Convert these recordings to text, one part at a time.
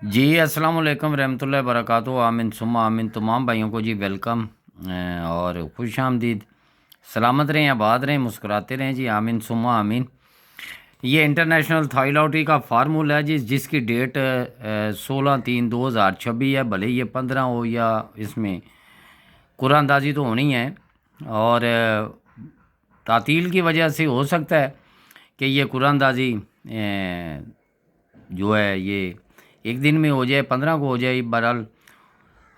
जी अस्सलाम वालेकुम रहमतुल्लाहि वबरकातुहू। आमीन सुम्मा आमीन। तमाम भाइयों को जी वेलकम और खुश आमदीद। सलामत रहें, आबाद रहें, मुस्कुराते रहें जी। आमीन सुम्मा आमीन। ये इंटरनेशनल थाई लॉटरी का फार्मूला है जी, जिसकी डेट 16/3/2026 है। भले ये 15 हो या इसमें कुरानंदाजी तो होनी है। और तातील की वजह से हो सकता है कि ये कुरानंदाजी जो है ये एक दिन में हो जाए, 15 को हो जाए। बहरहाल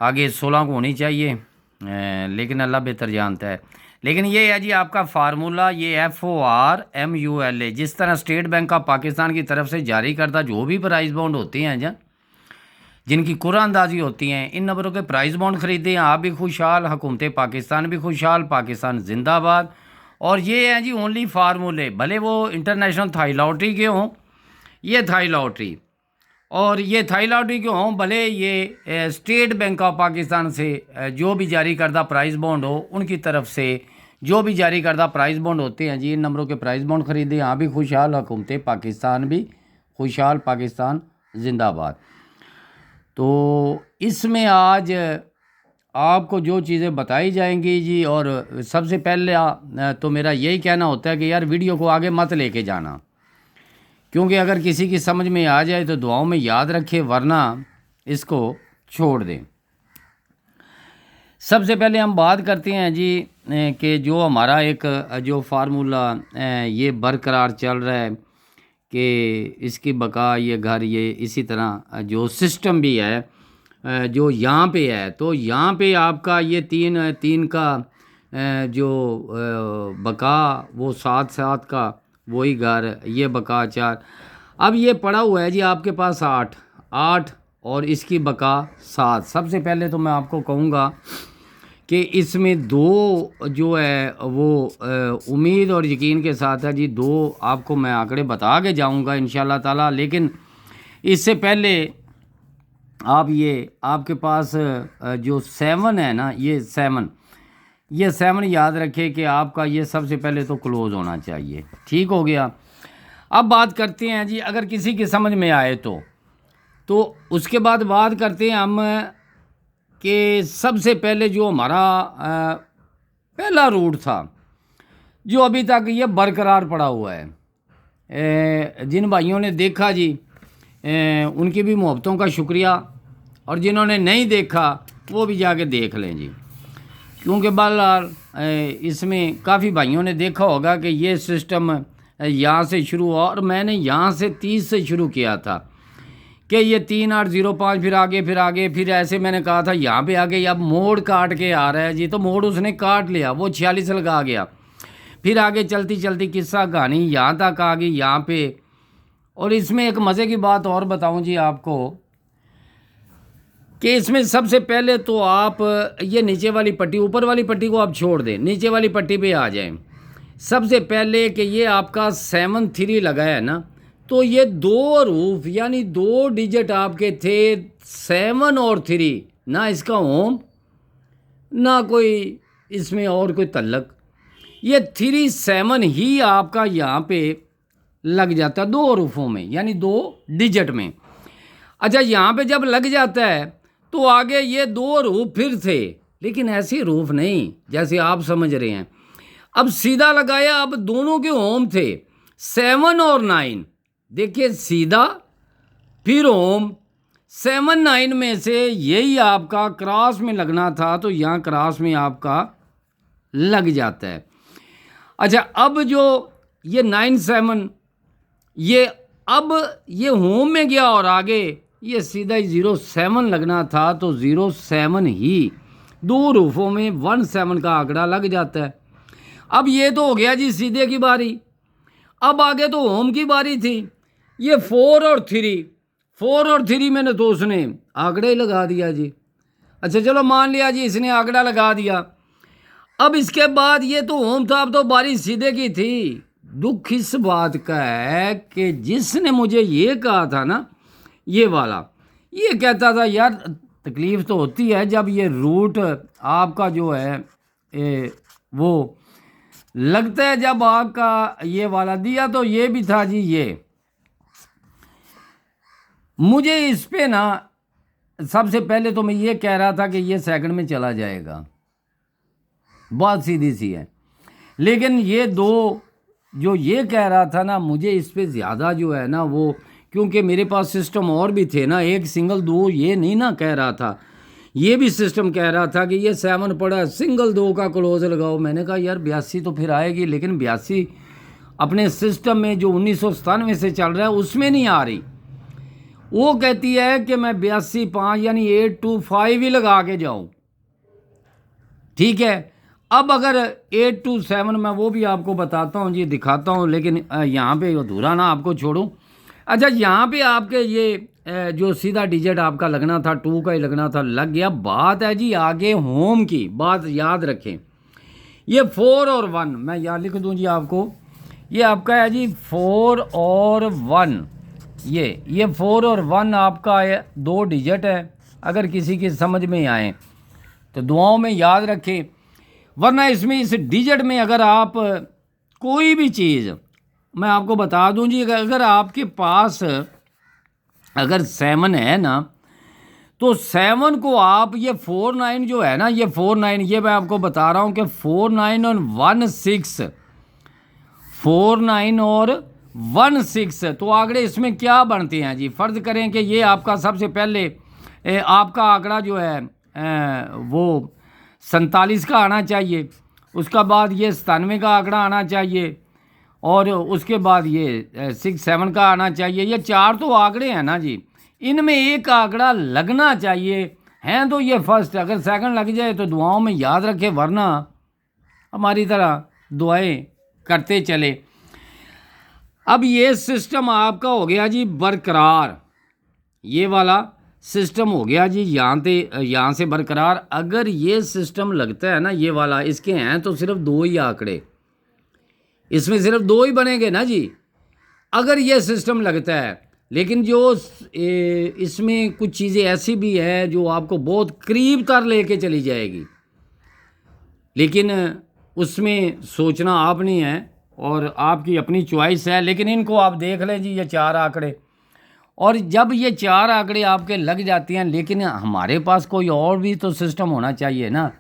आगे 16 को होनी चाहिए, लेकिन अल्लाह बेहतर जानता है। लेकिन ये है जी आपका फार्मूला, ये FORMULA, जिस तरह स्टेट बैंक ऑफ पाकिस्तान की तरफ से जारी करदा जो भी प्राइस बॉन्ड होते हैं जहाँ जिनकी कुरानंदाजी होती हैं, इन नंबरों के प्राइस बॉन्ड खरीदे हैं। आप भी खुशहाल, हुकूमत पाकिस्तान भी खुशहाल, पाकिस्तान जिंदाबाद। और ये हैं जी ओनली फार्मूले, भले वो इंटरनेशनल थाई लॉटरी के हों, ये थाई लॉटरी और ये थाई लॉटरी के हों, भले ये स्टेट बैंक ऑफ पाकिस्तान से जो भी जारी करदा प्राइस बॉन्ड हो, उनकी तरफ से जो भी जारी करदा प्राइस बॉन्ड होते हैं जी, इन नंबरों के प्राइस बॉन्ड खरीदे। यहाँ भी खुशहाल, हुकूमत पाकिस्तान भी खुशहाल, पाकिस्तान जिंदाबाद। तो इसमें आज आपको जो चीज़ें बताई जाएंगी जी, और सबसे पहले तो मेरा यही कहना होता है कि यार वीडियो को आगे मत लेके जाना, क्योंकि अगर किसी की समझ में आ जाए तो दुआओं में याद रखे, वरना इसको छोड़ दें। सबसे पहले हम बात करते हैं जी कि जो हमारा एक जो फार्मूला ये बरकरार चल रहा है कि इसकी बका, ये घर, ये इसी तरह जो सिस्टम भी है जो यहाँ पे है, तो यहाँ पे आपका ये तीन तीन का जो बका, वो 7 7 का वही घर, ये बका 4। अब ये पड़ा हुआ है जी आपके पास 8 8 और इसकी बका 7। सबसे पहले तो मैं आपको कहूँगा कि इसमें दो जो है वो उम्मीद और यकीन के साथ है जी। दो आपको मैं आंकड़े बता के जाऊंगा इंशाल्लाह ताला, लेकिन इससे पहले आप ये आपके पास जो 7 है ना, ये 7 याद रखें कि आपका ये सबसे पहले तो क्लोज़ होना चाहिए। ठीक हो गया। अब बात करते हैं जी, अगर किसी की समझ में आए तो उसके बाद बात करते हैं हम कि सबसे पहले जो हमारा पहला रूट था, जो अभी तक ये बरकरार पड़ा हुआ है। जिन भाइयों ने देखा जी उनकी भी मोहब्बतों का शुक्रिया, और जिन्होंने नहीं देखा वो भी जाके देख लें जी, क्योंकि बहरहाल इसमें काफ़ी भाइयों ने देखा होगा कि ये सिस्टम यहाँ से शुरू हुआ, और मैंने यहाँ से 30 से शुरू किया था कि ये 3805, फिर आगे फिर आगे, फिर ऐसे मैंने कहा था यहाँ पे आगे अब मोड़ काट के आ रहा है जी, तो मोड़ उसने काट लिया, वो 46 लगा गया। फिर आगे चलती चलती किस्सा कहानी यहाँ तक आ गई यहाँ पे। और इसमें एक मज़े की बात और बताऊँ जी आपको कि इसमें सबसे पहले तो आप ये नीचे वाली पट्टी, ऊपर वाली पट्टी को आप छोड़ दें, नीचे वाली पट्टी पे आ जाएं। सबसे पहले कि ये आपका 7 3 लगा है ना, तो ये दो रूफ यानी 2 डिजिट आपके थे, 7 और 3, ना इसका होम ना कोई इसमें और कोई तल्लक। ये 3 7 ही आपका यहाँ पे लग जाता है 2 रूफों में, यानी 2 डिजिट में। अच्छा, यहाँ पे जब लग जाता है तो आगे ये 2 रूफ फिर थे, लेकिन ऐसे रूफ नहीं जैसे आप समझ रहे हैं। अब सीधा लगाया, अब दोनों के होम थे 7 और 9। देखिए सीधा फिर होम, 7 9 में से यही आपका क्रॉस में लगना था, तो यहाँ क्रॉस में आपका लग जाता है। अच्छा, अब जो ये 9 7 ये अब ये होम में गया, और आगे ये सीधा ही 0 7 लगना था, तो 0 7 ही 2 रूफों में 1 7 का आंकड़ा लग जाता है। अब ये तो हो गया जी सीधे की बारी। अब आगे तो होम की बारी थी। ये 4 और 3 मैंने तो उसने आंकड़ा ही लगा दिया जी। अच्छा चलो मान लिया जी इसने आंकड़ा लगा दिया। अब इसके बाद ये तो होम था, अब तो बारी सीधे की थी। दुख इस बात का है कि जिसने मुझे ये कहा था ना, ये वाला, ये कहता था यार तकलीफ़ तो होती है जब ये रूट आपका जो है वो लगता है, जब आपका ये वाला दिया तो ये भी था जी, ये मुझे इस पे ना सबसे पहले तो मैं ये कह रहा था कि ये सेकंड में चला जाएगा, बात सीधी सी है। लेकिन ये दो जो ये कह रहा था ना, मुझे इस पे ज़्यादा जो है ना वो, क्योंकि मेरे पास सिस्टम और भी थे ना, एक सिंगल दो ये नहीं ना कह रहा था, ये भी सिस्टम कह रहा था कि ये 7 पड़ा, सिंगल 2 का क्लोज लगाओ। मैंने कहा यार 82 तो फिर आएगी, लेकिन 82 अपने सिस्टम में जो 1997 से चल रहा है उसमें नहीं आ रही। वो कहती है कि मैं 82 5 यानी 825 ही लगा के जाऊँ, ठीक है। अब अगर 8 to 7 मैं वो भी आपको बताता हूँ जी, दिखाता हूँ, लेकिन यहाँ पे अधूरा ना आपको छोड़ूँ। अच्छा, यहाँ पे आपके ये जो सीधा डिजिट आपका लगना था 2 का ही लगना था, लग गया। बात है जी आगे होम की, बात याद रखें। ये 4 और 1 मैं यहाँ लिख दूँ जी आपको, ये आपका है जी 4 और 1, ये 4 और 1 आपका है, 2 डिजिट है। अगर किसी की समझ में आए तो दुआओं में याद रखें, वरना इसमें इस डिजिट में अगर आप कोई भी चीज़, मैं आपको बता दूं जी, अगर आपके पास अगर 7 है ना, तो 7 को आप ये 49 जो है ना, ये 49, ये मैं आपको बता रहा हूं कि 49 और 16, 49 और 16, तो आंकड़े इसमें क्या बनते हैं जी। फ़र्ज़ करें कि ये आपका सबसे पहले आपका आंकड़ा जो है वो 47 का आना चाहिए, उसका बाद ये 97 का आंकड़ा आना चाहिए, और उसके बाद ये 67 का आना चाहिए। ये 4 तो आंकड़े हैं ना जी, इनमें एक आंकड़ा लगना चाहिए, हैं तो ये फर्स्ट। अगर सेकंड लग जाए तो दुआओं में याद रखें, वरना हमारी तरह दुआएं करते चले। अब ये सिस्टम आपका हो गया जी बरकरार, ये वाला सिस्टम हो गया जी यहाँ से बरकरार। अगर ये सिस्टम लगता है ना ये वाला, इसके हैं तो सिर्फ 2 ही आंकड़े, इसमें सिर्फ 2 ही बनेंगे ना जी, अगर ये सिस्टम लगता है। लेकिन जो इसमें कुछ चीज़ें ऐसी भी हैं जो आपको बहुत करीब तर लेके चली जाएगी, लेकिन उसमें सोचना आप नहीं है और आपकी अपनी चॉइस है। लेकिन इनको आप देख लें जी, ये 4 आंकड़े, और जब ये 4 आंकड़े आपके लग जाते हैं, लेकिन हमारे पास कोई और भी तो सिस्टम होना चाहिए ना,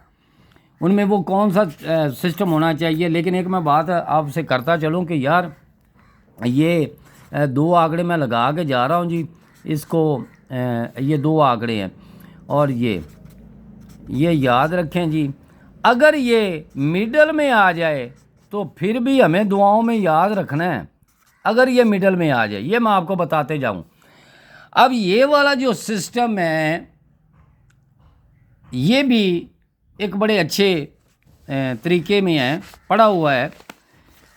उनमें वो कौन सा सिस्टम होना चाहिए। लेकिन एक मैं बात आपसे करता चलूँ कि यार ये 2 आंकड़े मैं लगा के जा रहा हूँ जी, इसको ये 2 आंकड़े हैं, और ये याद रखें जी, अगर ये मिडल में आ जाए तो फिर भी हमें दुआओं में याद रखना है। अगर ये मिडल में आ जाए, ये मैं आपको बताते जाऊँ। अब ये वाला जो सिस्टम है ये भी एक बड़े अच्छे तरीके में है, पड़ा हुआ है।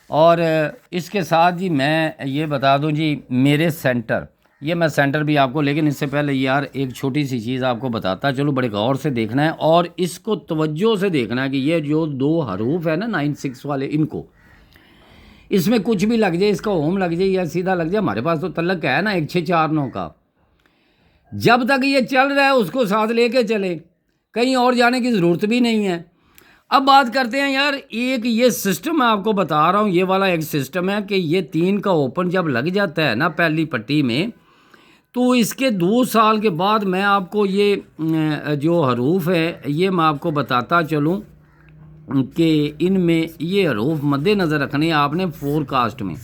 और इसके साथ जी मैं ये बता दूं जी, मेरे सेंटर, ये मैं सेंटर भी आपको, लेकिन इससे पहले यार एक छोटी सी चीज़ आपको बताता चलो, बड़े गौर से देखना है और इसको तवज्जो से देखना है कि ये जो 2 हरूफ है ना 96 वाले, इनको, इसमें कुछ भी लग जाए, इसका होम लग जाए या सीधा लग जाए, हमारे पास तो तलक है ना 1649 का। जब तक ये चल रहा है उसको साथ लेके चले, कहीं और जाने की ज़रूरत भी नहीं है। अब बात करते हैं यार, एक ये सिस्टम मैं आपको बता रहा हूँ, ये वाला एक सिस्टम है कि ये 3 का ओपन जब लग जाता है ना पहली पट्टी में, तो इसके 2 साल के बाद मैं आपको ये जो हरूफ है ये मैं आपको बताता चलूँ कि इनमें ये हरूफ मद्देनज़र रखने आपने फोरकास्ट में।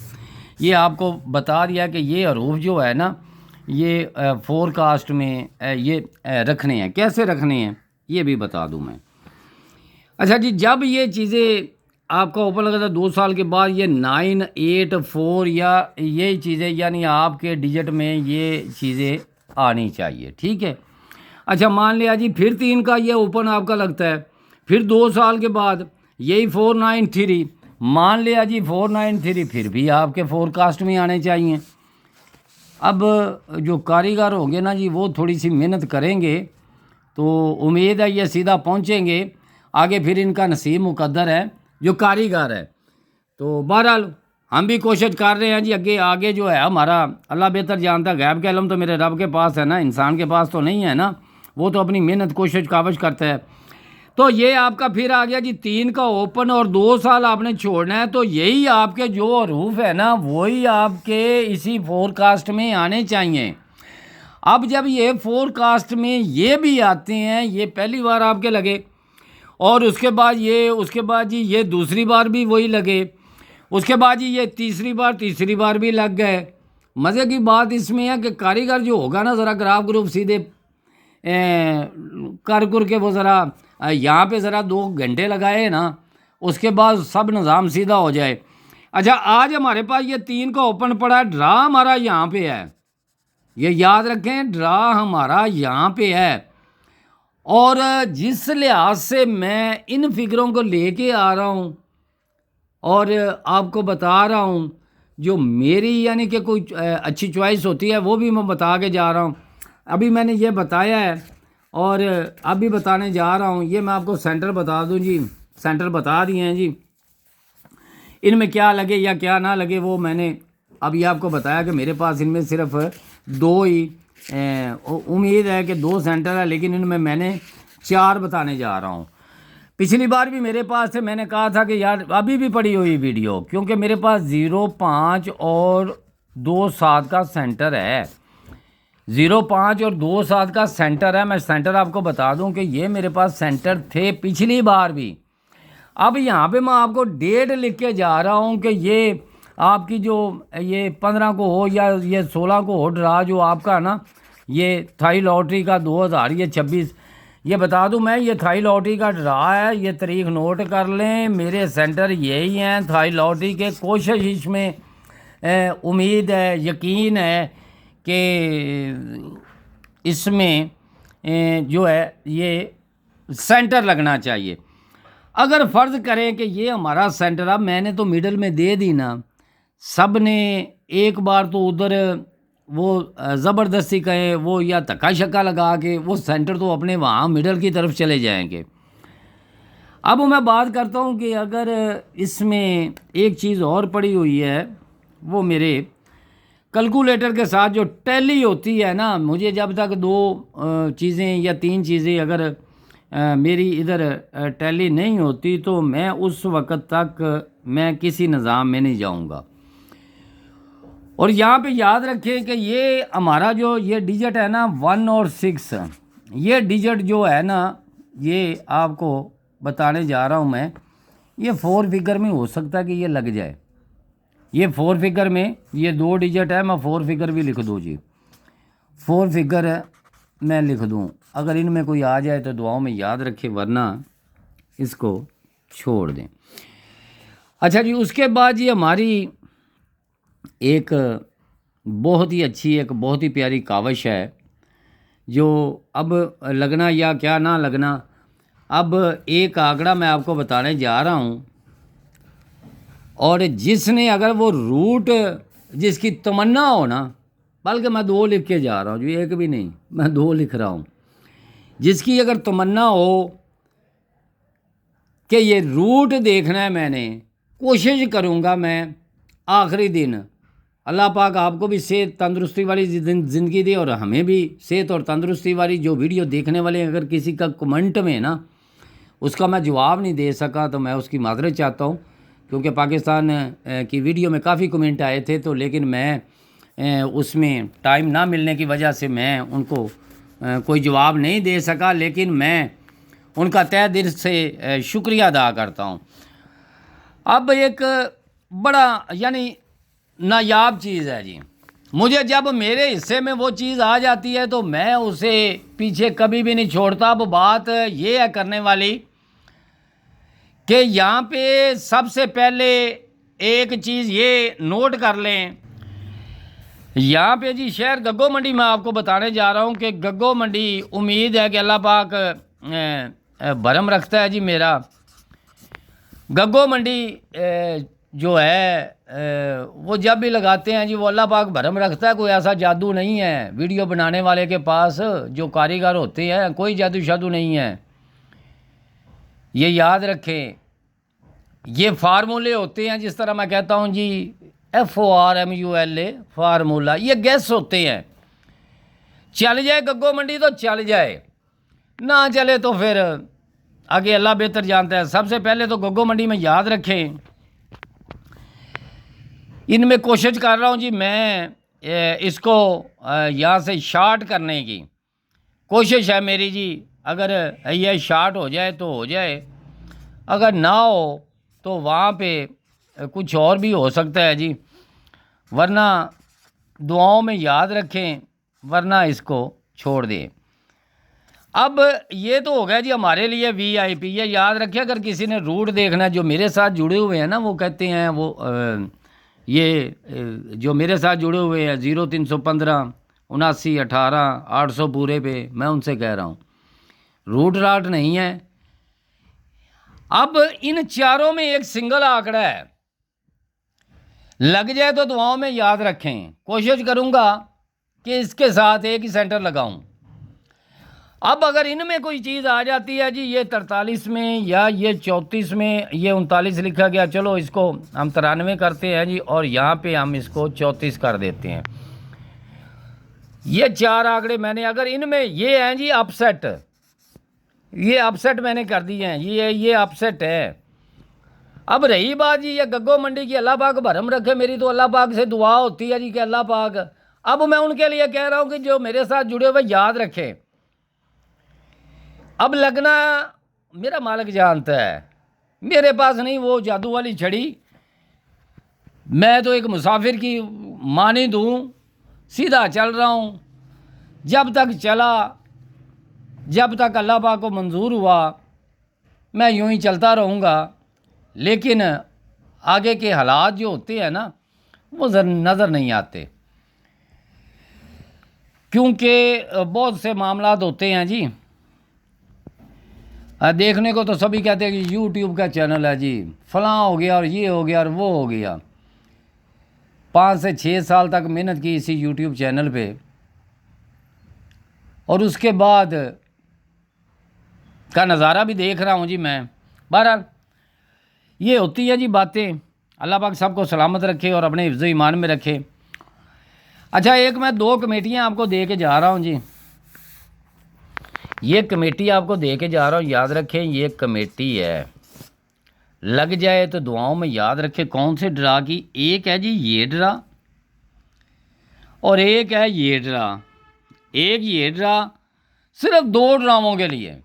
ये आपको बता दिया कि ये हरूफ जो है ना ये फोरकास्ट में ये रखने हैं। कैसे रखने हैं ये भी बता दूं मैं। अच्छा जी, जब ये चीज़ें आपका ओपन लगा था 2 साल के बाद, ये 9 8 4 या ये चीज़ें यानी आपके डिजिट में ये चीज़ें आनी चाहिए, ठीक है। अच्छा मान लिया जी फिर 3 का ये ओपन आपका लगता है, फिर 2 साल के बाद यही 493, मान लिया जी 493 फिर भी आपके फोरकास्ट में आने चाहिए। अब जो कारीगर होंगे ना जी वो थोड़ी सी मेहनत करेंगे तो उम्मीद है ये सीधा पहुंचेंगे आगे, फिर इनका नसीब मुकद्दर है जो कारीगर है। तो बहरहाल हम भी कोशिश कर रहे हैं जी, आगे आगे जो है हमारा अल्लाह बेहतर जानता, गैब के इल्म तो मेरे रब के पास है ना, इंसान के पास तो नहीं है ना, वो तो अपनी मेहनत कोशिश कावश करता है। तो ये आपका फिर आ गया जी 3 का ओपन और 2 साल आपने छोड़ना है, तो यही आपके जो हरूफ है ना वही आपके इसी फोरकास्ट में आने चाहिए। अब जब ये फोरकास्ट में ये भी आते हैं, ये पहली बार आपके लगे, और उसके बाद जी ये दूसरी बार भी वही लगे, उसके बाद जी ये तीसरी बार भी लग गए। मज़े की बात इसमें है कि कारीगर जो होगा ना, ज़रा ग्राफ ग्रुप सीधे कर के वो ज़रा यहाँ पे ज़रा 2 घंटे लगाए ना, उसके बाद सब निज़ाम सीधा हो जाए। अच्छा, आज हमारे पास ये 3 का ओपन पड़ा है, ड्रा हमारा यहाँ पे है, ये याद रखें, ड्रा हमारा यहाँ पे है। और जिस लिहाज से मैं इन फिगरों को लेके आ रहा हूँ और आपको बता रहा हूँ, जो मेरी यानी कि कोई अच्छी चॉइस होती है वो भी मैं बता के जा रहा हूँ। अभी मैंने ये बताया है और अभी बताने जा रहा हूँ। ये मैं आपको सेंटर बता दूँ जी, सेंटर बता दिए हैं जी, इनमें क्या लगे या क्या ना लगे वो मैंने अभी आपको बताया कि मेरे पास इनमें सिर्फ 2 ही उम्मीद है कि 2 सेंटर है, लेकिन इनमें मैंने 4 बताने जा रहा हूँ। पिछली बार भी मेरे पास थे, मैंने कहा था कि यार अभी भी पड़ी हुई वीडियो, क्योंकि मेरे पास 0, 5 और 2, 7 का सेंटर है, 0, 5 और 2, 7 का सेंटर है। मैं सेंटर आपको बता दूं कि ये मेरे पास सेंटर थे पिछली बार भी। अब यहाँ पे मैं आपको डेट लिख के जा रहा हूँ कि ये आपकी जो ये 15 को हो या ये 16 को हो ड्रा जो आपका ना, ये थाई लॉटरी का 2026, ये बता दूं मैं, ये थाई लॉटरी का ड्रा है, ये तारीख नोट कर लें। मेरे सेंटर यही हैं थाई लॉटरी के। कोशिश इसमें उम्मीद है, यकीन है कि इसमें जो है ये सेंटर लगना चाहिए। अगर फ़र्ज़ करें कि ये हमारा सेंटर, अब मैंने तो मिडल में दे दी ना, सब ने एक बार तो उधर वो ज़बरदस्ती कहें वो या धक्का शक्का लगा के वो सेंटर तो अपने वहाँ मिडल की तरफ चले जाएंगे। अब मैं बात करता हूँ कि अगर इसमें एक चीज़ और पड़ी हुई है, वो मेरे कैलकुलेटर के साथ जो टैली होती है ना, मुझे जब तक 2 चीज़ें या 3 चीज़ें अगर मेरी इधर टैली नहीं होती तो मैं उस वक़्त तक मैं किसी निज़ाम में नहीं जाऊँगा। और यहाँ पे याद रखें कि ये हमारा जो ये डिजिट है ना 1 और 6, ये डिजिट जो है ना, ये आपको बताने जा रहा हूँ मैं, ये 4 फिगर में हो सकता है कि ये लग जाए। ये 4 फिगर में ये 2 डिजिट है, मैं 4 फिगर भी लिख दूँ जी, 4 फिगर मैं लिख दूँ। अगर इनमें कोई आ जाए तो दुआओं में याद रखें, वरना इसको छोड़ दें। अच्छा जी, उसके बाद ये हमारी एक बहुत ही अच्छी, एक बहुत ही प्यारी कावश है, जो अब लगना या क्या ना लगना, अब एक आंकड़ा मैं आपको बताने जा रहा हूँ, और जिसने अगर वो रूट जिसकी तमन्ना हो ना, बल्कि मैं 2 लिख के जा रहा हूँ जी, 1 भी नहीं, मैं 2 लिख रहा हूँ, जिसकी अगर तमन्ना हो कि ये रूट देखना है, मैंने कोशिश करूँगा मैं आखिरी दिन, अल्लाह पाक आपको भी सेहत तंदुरुस्ती वाली ज़िंदगी दे और हमें भी सेहत और तंदुरुस्ती वाली। जो वीडियो देखने वाले अगर किसी का कमेंट में ना उसका मैं जवाब नहीं दे सका तो मैं उसकी माजरत चाहता हूँ, क्योंकि पाकिस्तान की वीडियो में काफ़ी कमेंट आए थे, तो लेकिन मैं उसमें टाइम ना मिलने की वजह से मैं उनको कोई जवाब नहीं दे सका, लेकिन मैं उनका तहे दिल से शुक्रिया अदा करता हूँ। अब एक बड़ा यानी नायाब चीज़ है जी, मुझे जब मेरे हिस्से में वो चीज़ आ जाती है तो मैं उसे पीछे कभी भी नहीं छोड़ता। अब बात ये है करने वाली कि यहाँ पे सबसे पहले एक चीज़ ये नोट कर लें, यहाँ पे जी शहर गग्गो मंडी मैं आपको बताने जा रहा हूँ कि गग्गो मंडी उम्मीद है कि अल्लाह पाक भरम रखता है जी। मेरा गग्गो मंडी जो है वो जब भी लगाते हैं जी वो अल्लाह पाक भरम रखता है, कोई ऐसा जादू नहीं है वीडियो बनाने वाले के पास, जो कारीगर होते हैं कोई जादू शादू नहीं है, ये याद रखें। ये फार्मूले होते हैं, जिस तरह मैं कहता हूँ जी FORMULA फार्मूला, ये गैस होते हैं। चल जाए गग्गो मंडी तो चल जाए, ना चले तो फिर आगे अल्लाह बेहतर जानता है। सबसे पहले तो गग्गो मंडी में याद रखें, इनमें कोशिश कर रहा हूँ जी मैं इसको यहाँ से शार्ट करने की कोशिश है मेरी जी। अगर यह शार्ट हो जाए तो हो जाए, अगर ना हो तो वहाँ पे कुछ और भी हो सकता है जी, वरना दुआओं में याद रखें, वरना इसको छोड़ दें। अब ये तो हो गया जी हमारे लिए वीआईपी। ये याद रखें, अगर किसी ने रूट देखना है, जो मेरे साथ जुड़े हुए हैं ना, वो कहते हैं वो जो मेरे साथ जुड़े हुए हैं 0315 79 18 800 पूरे पे, मैं उनसे कह रहा हूँ रूट राट नहीं है। अब इन चारों में एक सिंगल आंकड़ा है, लग जाए तो दुआओं में याद रखें। कोशिश करूँगा कि इसके साथ एक ही सेंटर लगाऊं। अब अगर इनमें कोई चीज़ आ जाती है जी, ये 43 में या ये 34 में, ये 39 लिखा गया, चलो इसको हम 93 करते हैं जी, और यहाँ पे हम इसको 34 कर देते हैं। ये चार आंकड़े मैंने, अगर इनमें ये हैं जी अपसेट, ये अपसेट मैंने कर दिए हैं, ये अपसेट है। अब रही बात जी ये गग्गो मंडी की, अल्लाह पाक भरम रखे, मेरी तो अल्लाह पाक से दुआ होती है जी कि अल्लाह पाक, अब मैं उनके लिए कह रहा हूँ कि जो मेरे साथ जुड़े हुए याद रखें। अब लगना मेरा मालिक जानता है, मेरे पास नहीं वो जादू वाली छड़ी। मैं तो एक मुसाफिर की मानिंद हूँ, सीधा चल रहा हूँ। जब तक चला, जब तक अल्लाह पाक को मंजूर हुआ, मैं यूं ही चलता रहूँगा। लेकिन आगे के हालात जो होते हैं ना, वो नज़र नहीं आते, क्योंकि बहुत से मामलात होते हैं जी। देखने को तो सभी कहते हैं कि यूट्यूब का चैनल है जी, फलां हो गया और ये हो गया और वो हो गया। 5 से 6 साल तक मेहनत की इसी यूट्यूब चैनल पे, और उसके बाद का नज़ारा भी देख रहा हूँ जी मैं। बहरहाल ये होती है जी बातें। अल्लाह पाक सबको सलामत रखे और अपने हिफ्ज़ ईमान में रखे। अच्छा, एक मैं 2 कमेटियाँ आपको दे के जा रहा हूँ जी। ये कमेटी आपको दे के जा रहा हूँ, याद रखें ये कमेटी है। लग जाए तो दुआओं में याद रखें। कौन से ड्रा की? एक है जी ये ड्रा और एक है ये ड्रा। एक ये ड्रा सिर्फ 2 ड्रामों के लिए,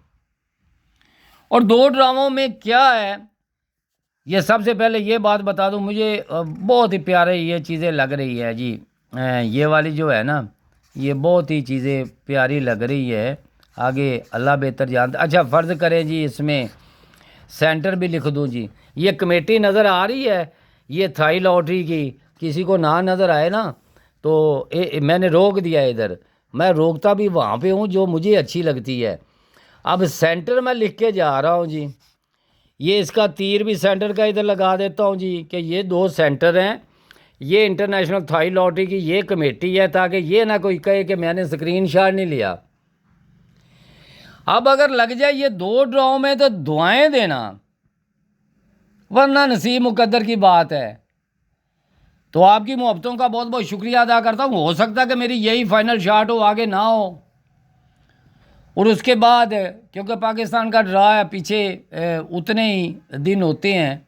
और 2 ड्रामों में क्या है, ये सबसे पहले ये बात बता दूं, मुझे बहुत ही प्यारे ये चीज़ें लग रही है जी। ये वाली जो है ना, ये बहुत ही चीज़ें प्यारी लग रही है। आगे अल्लाह बेहतर जानता। अच्छा, फ़र्ज़ करें जी इसमें सेंटर भी लिख दूं जी। ये कमेटी नज़र आ रही है, ये थाई लॉटरी की। किसी को ना नज़र आए ना तो मैंने रोक दिया इधर। मैं रोकता भी वहाँ पे हूँ जो मुझे अच्छी लगती है। अब सेंटर मैं लिख के जा रहा हूँ जी। ये इसका तीर भी सेंटर का इधर लगा देता हूँ जी कि ये 2 सेंटर हैं। ये इंटरनेशनल थाई लॉटरी की ये कमेटी है, ताकि ये ना कोई कहे कि मैंने स्क्रीनशॉट नहीं लिया। अब अगर लग जाए ये 2 ड्रॉ में तो दुआएं देना, वरना नसीब मुकद्दर की बात है। तो आपकी मोहब्बतों का बहुत बहुत शुक्रिया अदा करता हूँ। हो सकता है कि मेरी यही फाइनल शॉट हो, आगे ना हो। और उसके बाद क्योंकि पाकिस्तान का ड्रा है, पीछे उतने ही दिन होते हैं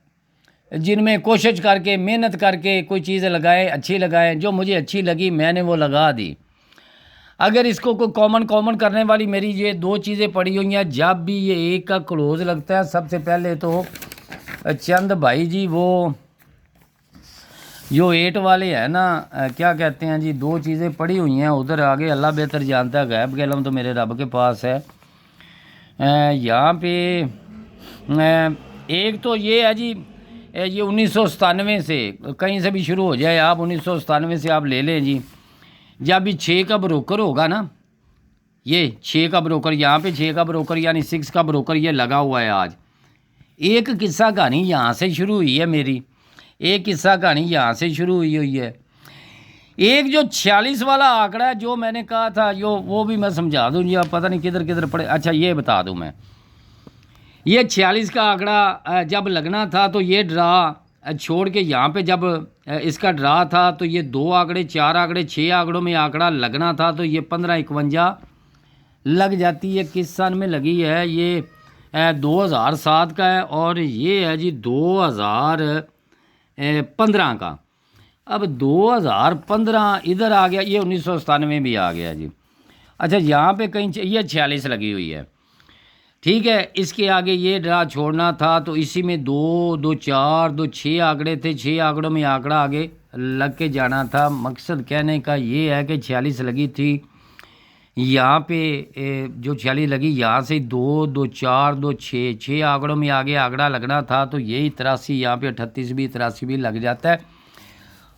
जिनमें कोशिश करके, मेहनत करके कोई चीज़ें लगाएं, अच्छी लगाएं। जो मुझे अच्छी लगी मैंने वो लगा दी। अगर इसको कोई कॉमन करने वाली मेरी ये 2 चीज़ें पड़ी हुई हैं। जब भी ये एक का क्लोज लगता है, सबसे पहले तो चंद भाई जी वो जो 8 वाले हैं ना, क्या कहते हैं जी, 2 चीज़ें पड़ी हुई हैं उधर। आगे अल्लाह बेहतर जानता है, गैब के इल्म तो मेरे रब के पास है। यहाँ पे एक तो ये है जी, ये 1997 से कहीं से भी शुरू हो जाए आप, 1997 से आप ले लें जी। जब भी 6 का ब्रोकर होगा ना, ये 6 का ब्रोकर, यहाँ पे 6 का ब्रोकर यानी 6 का ब्रोकर ये लगा हुआ है आज। एक किस्सा कहानी यहाँ से शुरू हुई है मेरी, एक किस्सा कहानी यहाँ से शुरू हुई है। एक जो 46 वाला आंकड़ा है जो मैंने कहा था, जो वो भी मैं समझा दूँ जी, आप पता नहीं किधर किधर पड़े। अच्छा, ये बता दूँ मैं, ये 46 का आंकड़ा जब लगना था तो ये ड्रा छोड़ के यहाँ पे जब इसका ड्रा था तो ये 2 आंकड़े, 4 आंकड़े, 6 आंकड़ों में आंकड़ा लगना था, तो ये 1551 लग जाती है। किस सन में लगी है? ये 2007 का है, और ये है जी 2015 का। अब 2015 इधर आ गया, ये 1997 भी आ गया जी। अच्छा यहाँ पे कहीं ये 46 लगी हुई है, ठीक है। इसके आगे ये ड्रा छोड़ना था तो इसी में 2 2 4 2 6 आंकड़े थे, 6 आंकड़ों में आंकड़ा आगे लग के जाना था। मकसद कहने का ये है कि 46 लगी थी यहाँ पे, जो 46 लगी यहाँ से 2 2 4 2 6 6 आंकड़ों में आगे आंकड़ा लगना था, तो यही 83 यहाँ पे 38 भी 83 भी लग जाता है।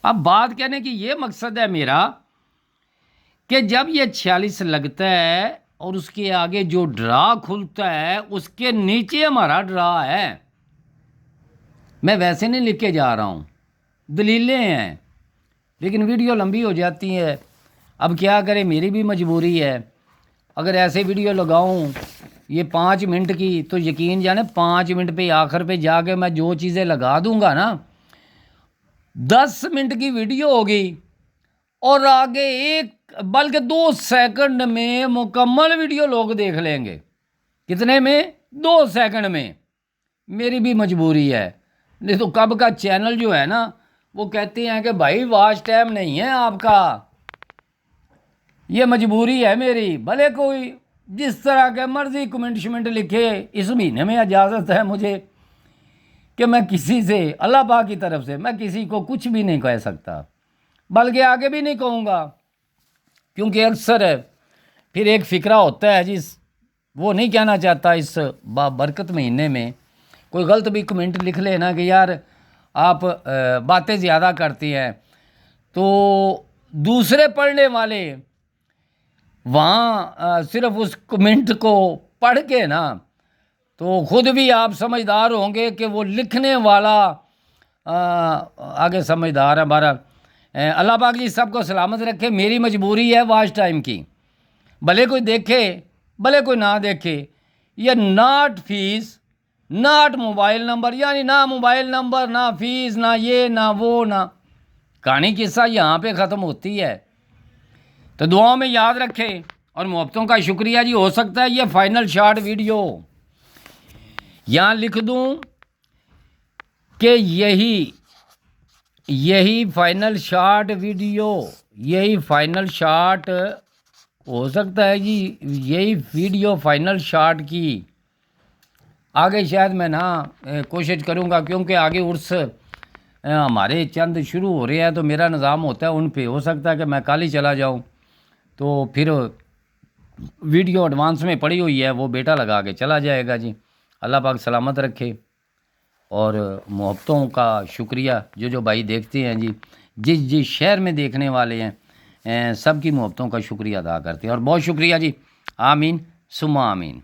अब बात कहने की ये मकसद है मेरा कि जब ये 46 लगता है और उसके आगे जो ड्रा खुलता है उसके नीचे हमारा ड्रा है। मैं वैसे नहीं लिख के जा रहा हूँ, दलीलें हैं, लेकिन वीडियो लंबी हो जाती है। अब क्या करें, मेरी भी मजबूरी है। अगर ऐसे वीडियो लगाऊं ये 5 मिनट की, तो यकीन जाने 5 मिनट पे आखिर पे जाके मैं जो चीज़ें लगा दूंगा ना, 10 मिनट की वीडियो होगी और आगे एक बल्कि 2 सेकंड में मुकम्मल वीडियो लोग देख लेंगे। कितने में? 2 सेकंड में। मेरी भी मजबूरी है, नहीं तो कब का चैनल जो है ना वो कहते हैं कि भाई वॉच टाइम नहीं है आपका। ये मजबूरी है मेरी, भले कोई जिस तरह के मर्जी कमेंट शमेंट लिखे। इस महीने में इजाज़त है मुझे कि मैं किसी से, अल्लाह पाक की तरफ से, मैं किसी को कुछ भी नहीं कह सकता, बल्कि आगे भी नहीं कहूँगा, क्योंकि अक्सर है फिर एक फ़िक्रा होता है जिस वो नहीं कहना चाहता इस बरकत महीने में कोई गलत भी कमेंट लिख लेना कि यार आप बातें ज़्यादा करती हैं, तो दूसरे पढ़ने वाले वहाँ सिर्फ उस कमेंट को पढ़ के ना, तो ख़ुद भी आप समझदार होंगे कि वो लिखने वाला आगे समझदार है। हमारा अल्लाह पाक जी सबको सलामत रखे। मेरी मजबूरी है वॉच टाइम की, भले कोई देखे भले कोई ना देखे। ये not fees not mobile number, यानी ना मोबाइल नंबर ना फीस ना ये ना वो ना, कहानी किस्सा यहाँ पे ख़त्म होती है। तो दुआओं में याद रखें और मोहब्बतों का शुक्रिया जी। हो सकता है ये फाइनल शॉट वीडियो यहाँ लिख दूँ कि यही फाइनल शॉट वीडियो, यही फाइनल शॉट हो सकता है जी, यही वीडियो फाइनल शॉट की। आगे शायद मैं ना कोशिश करूँगा, क्योंकि आगे उर्स हमारे चंद शुरू हो रहे हैं, तो मेरा निज़ाम होता है उन पे। हो सकता है कि मैं कल ही चला जाऊँ, तो फिर वीडियो एडवांस में पड़ी हुई है वो बेटा लगा के चला जाएगा जी। अल्लाह पाक सलामत रखे और मोहब्बतों का शुक्रिया जो जो भाई देखते हैं जी, जिस जिस शहर में देखने वाले हैं, सब की मोहब्बतों का शुक्रिया अदा करते हैं। और बहुत शुक्रिया जी। आमीन सुम्मा आमीन।